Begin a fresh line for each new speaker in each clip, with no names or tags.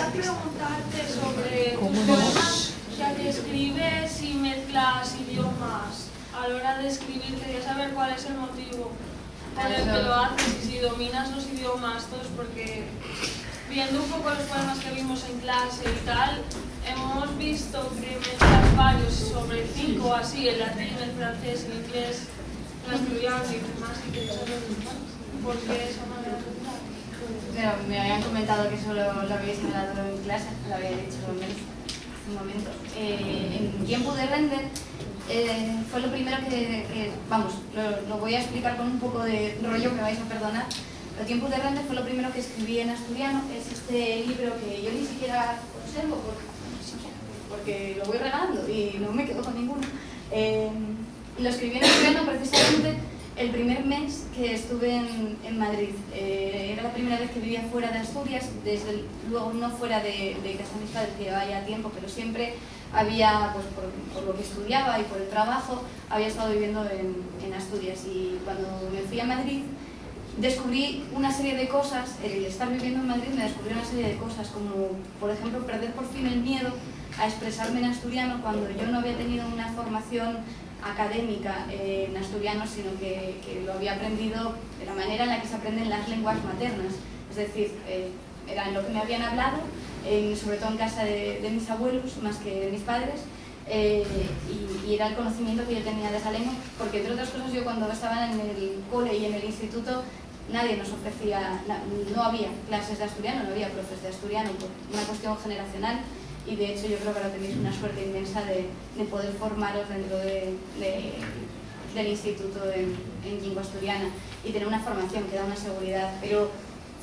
quería preguntarte sobre tus poemas que escribes y mezclas idiomas. A la hora de escribir quería saber cuál es el motivo por el que lo haces y si dominas los idiomas todos, porque viendo un poco los poemas que vimos en clase y tal, hemos visto que mezclas varios, sobre 5 o así, el latín, el francés, el inglés, el asturiano y demás, y quería saber por qué esa manera de pensar.
Pero me habían comentado que solo lo habéis hablado en clase, lo había dicho hace un momento. En tiempo de render fue lo primero que vamos, lo voy a explicar con un poco de rollo, me vais a perdonar. El tiempo de render fue lo primero que escribí en asturiano, es este libro que yo ni siquiera conservo porque lo voy regalando y no me quedo con ninguno. Y lo escribí en asturiano precisamente el primer mes que estuve en Madrid. Era la primera vez que vivía fuera de Asturias, desde luego no fuera de casa de mis padres, que llevaba ya tiempo, pero siempre había, pues por lo que estudiaba y por el trabajo, había estado viviendo en Asturias. Y cuando me fui a Madrid, descubrí una serie de cosas. El estar viviendo en Madrid me descubrió una serie de cosas, como por ejemplo perder por fin el miedo a expresarme en asturiano cuando yo no había tenido una formación académica en asturiano, sino que lo había aprendido de la manera en la que se aprenden las lenguas maternas, es decir, era en lo que me habían hablado, sobre todo en casa de mis abuelos más que de mis padres, y era el conocimiento que yo tenía de esa lengua, porque entre otras cosas yo cuando estaba en el cole y en el instituto nadie nos ofrecía, no había clases de asturiano, no había profes de asturiano, por una cuestión generacional. Y de hecho yo creo que ahora tenéis una suerte inmensa de poder formaros dentro del instituto en lengua asturiana y tener una formación que da una seguridad. Pero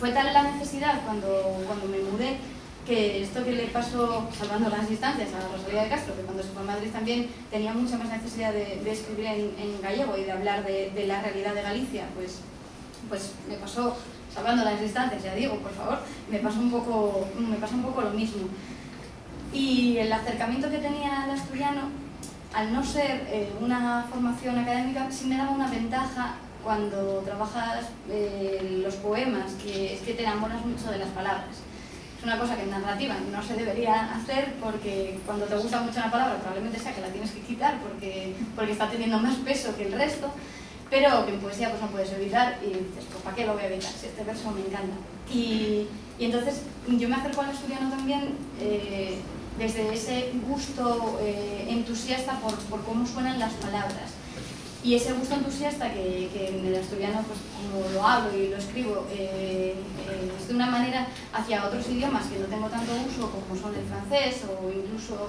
fue tal la necesidad cuando me mudé, que esto que le pasó, salvando las distancias, a Rosalía de Castro, que cuando se fue a Madrid también tenía mucha más necesidad de escribir en gallego y de hablar de la realidad de Galicia, pues me pasó, salvando las distancias, ya digo, por favor, me pasa un poco lo mismo. Y el acercamiento que tenía al asturiano, al no ser una formación académica, sí me daba una ventaja cuando trabajas los poemas, que es que te enamoras mucho de las palabras. Es una cosa que en narrativa no se debería hacer, porque cuando te gusta mucho una palabra probablemente sea que la tienes que quitar porque está teniendo más peso que el resto, pero que en poesía pues no puedes evitar y dices, pues ¿para qué lo voy a evitar? Si este verso me encanta. Y entonces yo me acerco al asturiano también desde ese gusto entusiasta por cómo suenan las palabras. Y ese gusto entusiasta que en el asturiano, pues como lo hablo y lo escribo, es de una manera hacia otros idiomas que no tengo tanto uso, como son el francés o incluso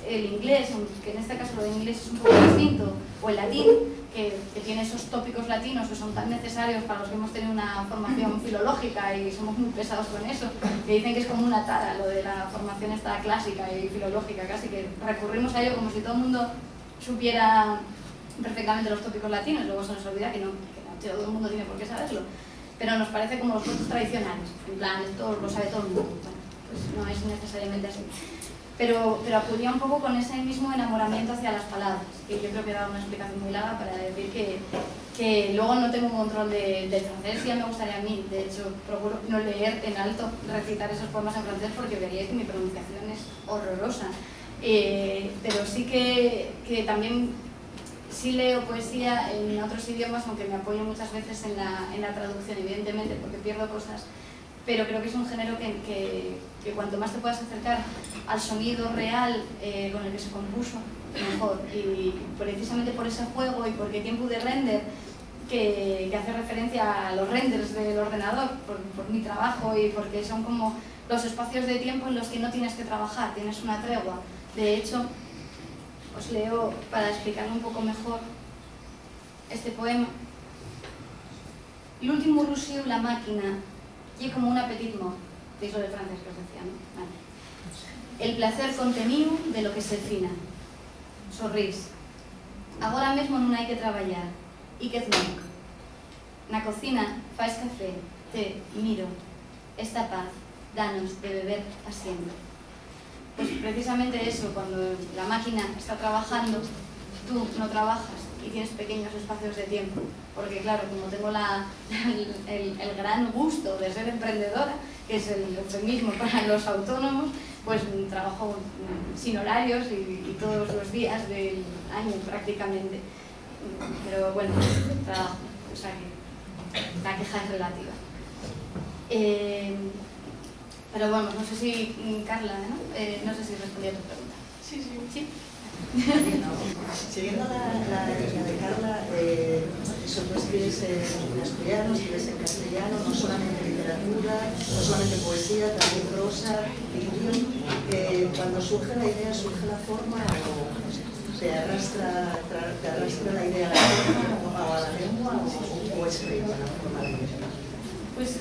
el inglés, aunque en este caso lo de inglés es un poco distinto, o el latín, que tiene esos tópicos latinos que son tan necesarios para los que hemos tenido una formación filológica y somos muy pesados con eso, que dicen que es como una tara lo de la formación esta clásica y filológica, casi que recurrimos a ello como si todo el mundo supiera perfectamente los tópicos latinos. Luego se nos olvida que no todo el mundo tiene por qué saberlo, pero nos parece como los cuentos tradicionales, en plan, esto lo sabe todo el mundo. Bueno, pues no es necesariamente así. Pero acudía un poco con ese mismo enamoramiento hacia las palabras, que yo creo que he dado una explicación muy larga para decir que luego no tengo un control del francés. Ya me gustaría a mí, de hecho, procuro no leer en alto, recitar esos poemas en francés, porque veríais que mi pronunciación es horrorosa. Pero sí que también sí leo poesía en otros idiomas, aunque me apoyo muchas veces en la traducción, evidentemente, porque pierdo cosas. Pero creo que es un género que cuanto más te puedas acercar al sonido real con el que se compuso, mejor. Y precisamente por ese juego y porque tiempo de render, que hace referencia a los renders del ordenador, por mi trabajo y porque son como los espacios de tiempo en los que no tienes que trabajar, tienes una tregua. De hecho, os leo para explicarlo un poco mejor este poema. L'último Rousseau, la máquina, y como una petite mort, que es lo de francés que os decía, ¿no? Vale. El placer contenido de lo que se fina. Sorrís. Agora mesmo non hai que traballar. E que non. Na cocina faz café, te miro. Esta paz, danos de beber asiendo. Pues precisamente eso, cuando la máquina está trabajando, tú no trabajas y tienes pequeños espacios de tiempo, porque claro, como tengo el gran gusto de ser emprendedora, que es el eufemismo para los autónomos, pues trabajo sin horarios y todos los días del año prácticamente. Pero bueno, trabajo, o sea que la queja es relativa. Pero bueno, no sé si Carla, ¿no? No sé si respondí a tu pregunta.
Sí, sí.
¿Sí?
Siguiendo la línea de Carla, eso tú escribes en asturiano, escribes en castellano, no solamente literatura, no solamente poesía, también prosa, ficción. Cuando surge la idea, ¿surge la forma o te arrastra la idea a la forma o a la lengua o es creíble la forma de ella?
Pues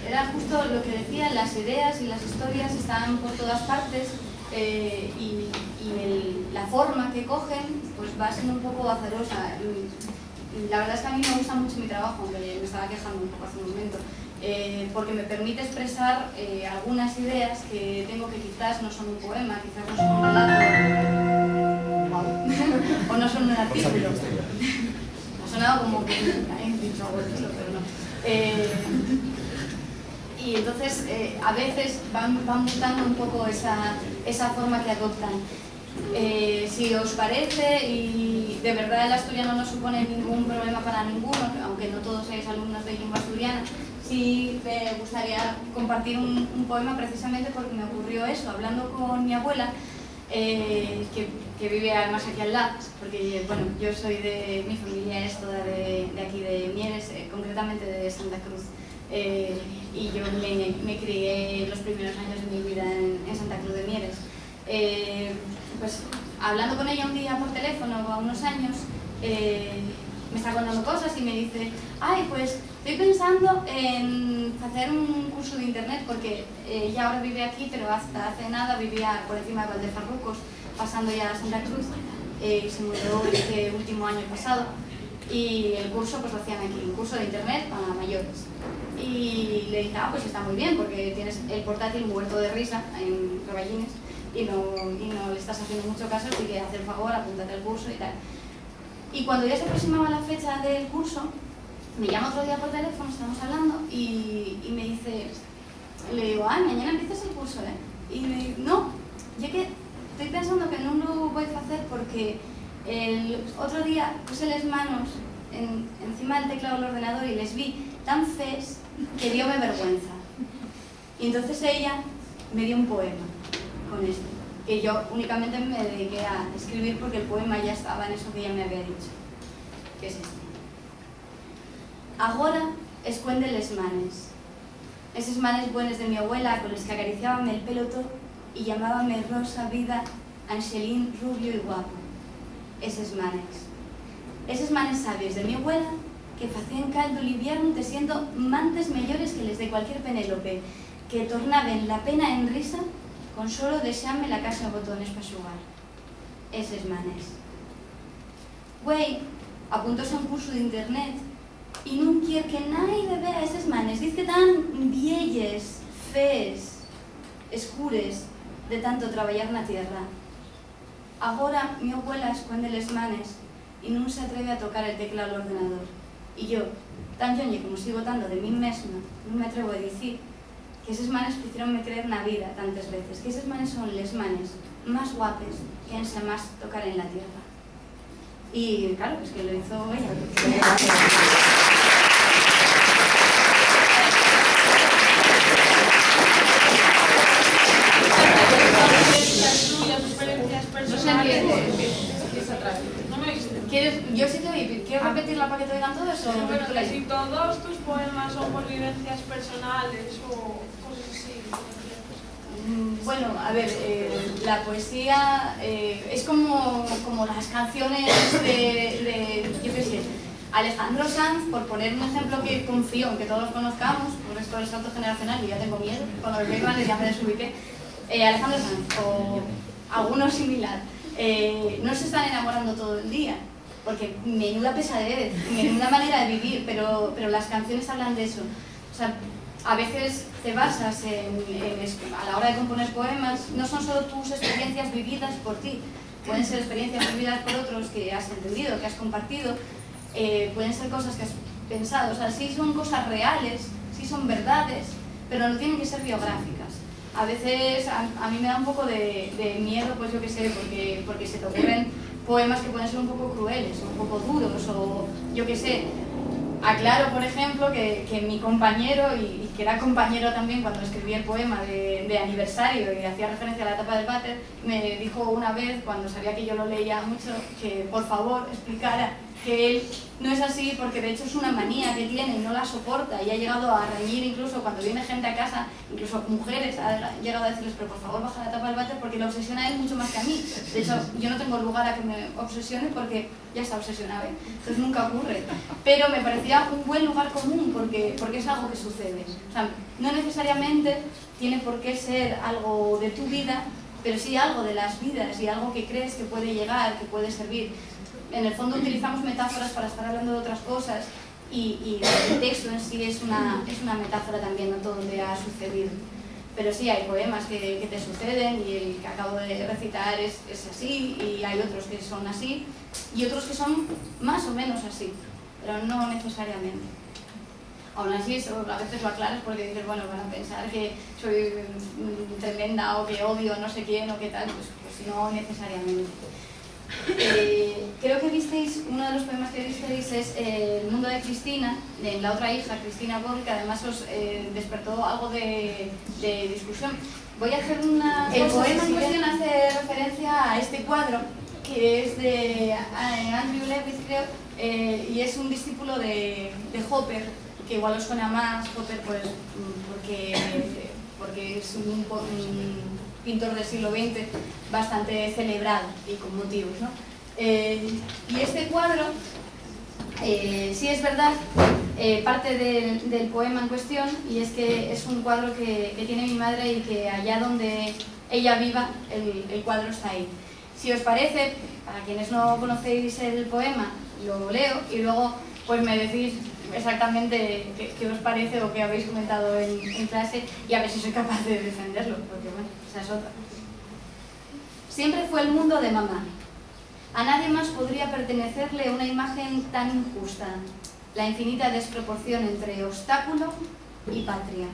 era justo lo que decía, las ideas y las historias están por todas partes y la forma que cogen pues va siendo un poco azarosa. La verdad es que a mí me gusta mucho mi trabajo, aunque me estaba quejando un poco hace un momento, porque me permite expresar algunas ideas que tengo que quizás no son un poema, quizás no son un relato, o no son un artículo. Ha sonado como que he dicho algo de eso, pero no. Y entonces a veces van mutando un poco esa forma que adoptan. Si os parece, y de verdad el asturiano no supone ningún problema para ninguno, aunque no todos seáis alumnos de lengua asturiana, sí me gustaría compartir un poema precisamente porque me ocurrió eso, hablando con mi abuela, que vive además aquí al lado, porque bueno, yo soy mi familia es toda de aquí de Mieres, concretamente de Santa Cruz. Y yo me crié los primeros años de mi vida en Santa Cruz de Mieres. Pues hablando con ella un día por teléfono a unos años, me está contando cosas y me dice: ay, pues estoy pensando en hacer un curso de internet, porque ella ahora vive aquí, pero hasta hace nada vivía por encima de Valdefarrucos, pasando ya a Santa Cruz. Se mudó este último año pasado y el curso pues lo hacían aquí, un curso de internet para mayores. Y le dije: ah, pues está muy bien, porque tienes el portátil muerto de risa en Reballines y no le estás haciendo mucho caso, así que haz el favor, apúntate al curso y tal. Y cuando ya se aproximaba la fecha del curso, me llama otro día por teléfono, estamos hablando, y me dice, le digo: ah, mañana empiezas el curso, ¿eh? Y me dice: no, yo que estoy pensando que no lo voy a hacer porque el otro día puse las manos encima del teclado del ordenador y les vi tan fees que diome vergüenza. Y entonces ella me dio un poema con esto, que yo únicamente me dediqué a escribir porque el poema ya estaba en eso que ella me había dicho, que es este. Agora escuende les manes, eses manes buenos de mi abuela con los que acariciábame el pelo todo y llamábame Rosa, Vida, Angelín, rubio y guapo. Eses manes sabios de mi abuela que facían caldo liviano tesiendo mantes mellores que les de cualquier Penélope, que tornaben la pena en risa con solo desearme la casa de botones para xugar. Eses manes. Güey, apuntóse a un curso de internet y non quier que naide vea eses manes. Diz que tan vielles, fees, escures de tanto traballar na tierra. Agora mi abuela esconde les manes y non se atreve a tocar el teclado al ordenador. Y yo, tan yoñe como sigo tanto de mí mesma, non me atrevo a dicir que eses manes fixeronme creer na vida tantas veces, que eses manes son les manes más guapes que ense más tocar en la tierra. Y claro, pues que lo hizo ella.
Experiencias personales. No me viste.
Yo sí te oí, ¿quieres repetirla para que te oigan todos?
Pero que si todos tus poemas son por vivencias personales o cosas así.
Bueno, a ver, la poesía es como las canciones de yo qué sé, Alejandro Sanz, por poner un ejemplo que confío en que todos conozcamos, por esto del salto generacional, y ya tengo miedo, cuando los veis grandes ya me desubiqué. Alejandro Sanz o alguno similar, no se están enamorando todo el día, porque menuda pesadez, menuda manera de vivir, pero las canciones hablan de eso. O sea, a veces te basas a la hora de componer poemas, no son solo tus experiencias vividas por ti, pueden ser experiencias vividas por otros que has entendido, que has compartido, pueden ser cosas que has pensado, o sea, sí son cosas reales, sí son verdades, pero no tienen que ser biográficas. A veces a mí me da un poco de miedo, pues yo qué sé, porque se te ocurren poemas que pueden ser un poco crueles, o un poco duros, o yo qué sé. Aclaro, por ejemplo, que mi compañero, y que era compañero también cuando escribí el poema de aniversario y hacía referencia a la etapa del váter, me dijo una vez, cuando sabía que yo lo leía mucho, que por favor explicara que él no es así porque de hecho es una manía que tiene y no la soporta, y ha llegado a reñir incluso cuando viene gente a casa, incluso mujeres, ha llegado a decirles, pero por favor baja la tapa del váter, porque le obsesiona a él mucho más que a mí. De hecho, yo no tengo lugar a que me obsesione porque ya está obsesionado, entonces nunca ocurre. Pero me parecía un buen lugar común porque es algo que sucede. O sea, no necesariamente tiene por qué ser algo de tu vida, pero sí algo de las vidas y algo que crees que puede llegar, que puede servir. En el fondo utilizamos metáforas para estar hablando de otras cosas y el texto en sí es una metáfora también, no todo te ha sucedido. Pero sí, hay poemas que te suceden, y el que acabo de recitar es así, y hay otros que son así, y otros que son más o menos así, pero no necesariamente. Aún así, eso a veces lo aclaras porque dices, bueno, van a pensar que soy tremenda o que odio no sé quién o qué tal, pues no necesariamente. Creo que visteis, uno de los poemas que visteis es El mundo de Cristina, de la otra hija, Cristina Borg, que además os despertó algo de discusión. Voy a hacer una cosa. El poema en cuestión hace referencia a este cuadro, que es de Andrew Lewis, creo, y es un discípulo de Hopper, que igual os suena más Hopper, pues porque es un pintor del siglo XX bastante celebrado y con motivos, ¿no? Y este cuadro, sí es verdad, parte del poema en cuestión, y es que es un cuadro que tiene mi madre y que allá donde ella viva, el cuadro está ahí. Si os parece, para quienes no conocéis el poema, lo leo y luego pues me decís exactamente qué os parece o qué habéis comentado en clase, y a ver si soy capaz de defenderlo, porque bueno, esa es otra. Siempre fue el mundo de mamá. A nadie más podría pertenecerle una imagen tan injusta, la infinita desproporción entre obstáculo y patria.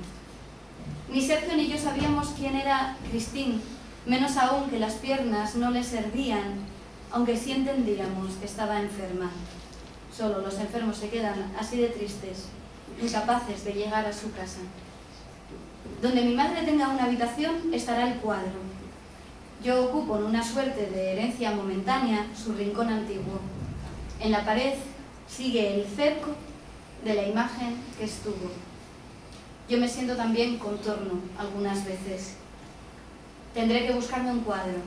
Ni Sergio ni yo sabíamos quién era Christine, menos aún que las piernas no le servían, aunque sí entendíamos que estaba enferma. Solo los enfermos se quedan así de tristes, incapaces de llegar a su casa. Donde mi madre tenga una habitación estará el cuadro. Yo ocupo en una suerte de herencia momentánea su rincón antiguo. En la pared sigue el cerco de la imagen que estuvo. Yo me siento también contorno algunas veces. Tendré que buscarme un cuadro.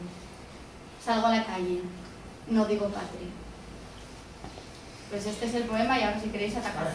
Salgo a la calle. No digo patria. Pues este es el poema, y ahora si queréis atacar.